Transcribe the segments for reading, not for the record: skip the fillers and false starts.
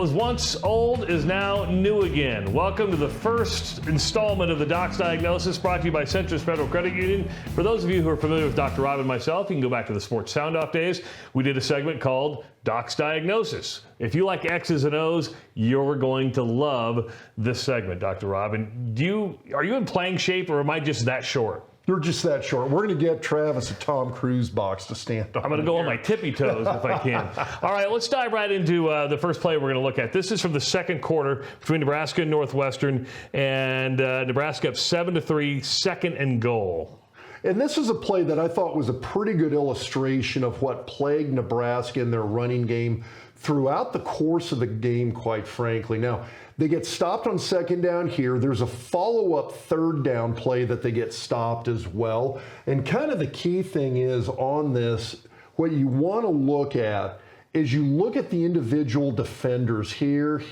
was once old is now new again. Welcome to the first installment of the Doc's Diagnosis, brought to you by Centris Federal Credit Union. For those of you who are familiar with Dr. Rob and myself, you can go back to the Sports Sound Off days. We did a segment called Doc's Diagnosis. If you like X's and O's, you're going to love this segment, Dr. Rob. And are you in playing shape, or am I just that short? You're just that short. We're going to get Travis a Tom Cruise box to stand on. I'm going to go on my tippy toes if I can. All right, let's dive right into the first play we're going to look at. This is from the second quarter between Nebraska and Northwestern, and Nebraska up 7-3, second and goal. And this is a play that I thought was a pretty good illustration of what plagued Nebraska in their running game throughout the course of the game, quite frankly. Now, they get stopped on second down here. There's a follow-up third down play that they get stopped as well. And kind of the key thing is on this, what you want to look at is you look at the individual defenders here,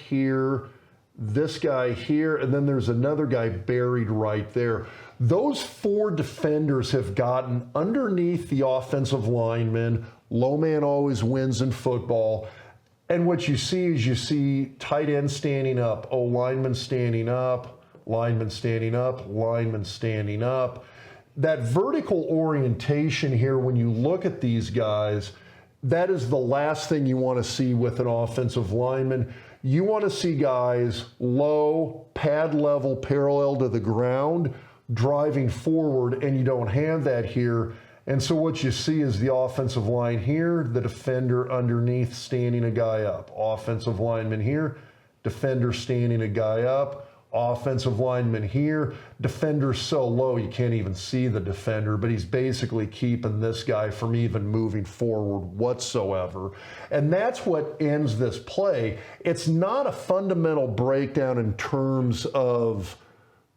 this guy here, and then there's another guy buried right there. Those four defenders have gotten underneath the offensive lineman. Low man always wins in football. And what you see is tight end standing up, lineman standing up, lineman standing up, lineman standing up. That vertical orientation here, when you look at these guys, that is the last thing you want to see with an offensive lineman. You want to see guys low, pad level, parallel to the ground, driving forward, and you don't have that here. And so what you see is the offensive line here, the defender underneath standing a guy up. Offensive lineman here, defender standing a guy up. Offensive lineman here, defender so low you can't even see the defender, but he's basically keeping this guy from even moving forward whatsoever. And that's what ends this play. It's not a fundamental breakdown in terms of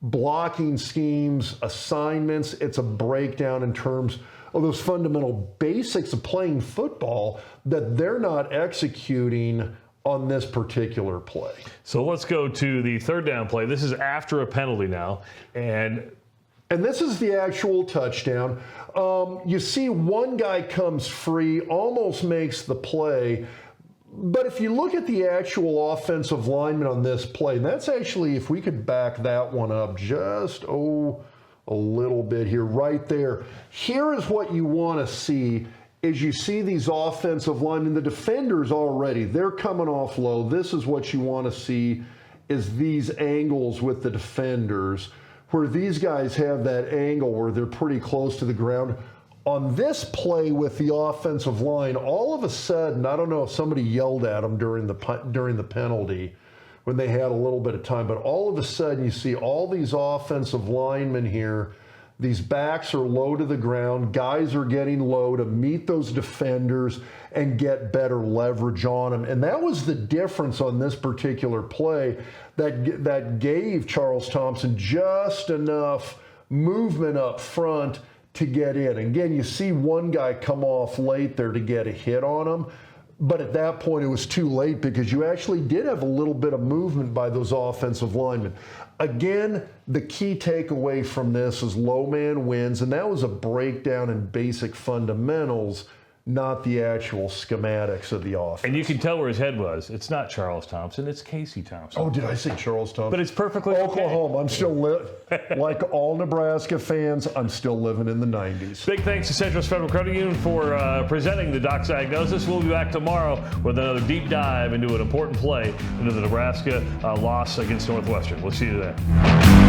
blocking schemes, assignments. It's a breakdown in terms of those fundamental basics of playing football that they're not executing on this particular play. So let's go to the third down play. This is after a penalty now. And this is the actual touchdown. You see one guy comes free, almost makes the play. But if you look at the actual offensive lineman on this play, that's actually, if we could back that one up just, a little bit here, right there. Here is what you want to see, is you see these offensive linemen, the defenders already, they're coming off low. This is what you want to see, is these angles with the defenders, where these guys have that angle where they're pretty close to the ground. On this play with the offensive line, all of a sudden, I don't know if somebody yelled at them during the penalty when they had a little bit of time, but all of a sudden you see all these offensive linemen here. These backs are low to the ground. Guys are getting low to meet those defenders and get better leverage on them. And that was the difference on this particular play that gave Charles Thompson just enough movement up front to get in. Again, you see one guy come off late there to get a hit on him. But at that point, it was too late because you actually did have a little bit of movement by those offensive linemen. Again, the key takeaway from this is low man wins, and that was a breakdown in basic fundamentals, not the actual schematics of the offense. And you can tell where his head was. It's not Charles Thompson, it's Casey Thompson. Oh, did I say Charles Thompson? But it's perfectly Oklahoma. okay. I'm still, like all Nebraska fans, I'm still living in the 90s. Big thanks to Centris Federal Credit Union for presenting the Doc's Diagnosis. We'll be back tomorrow with another deep dive into an important play into the Nebraska loss against Northwestern. We'll see you then.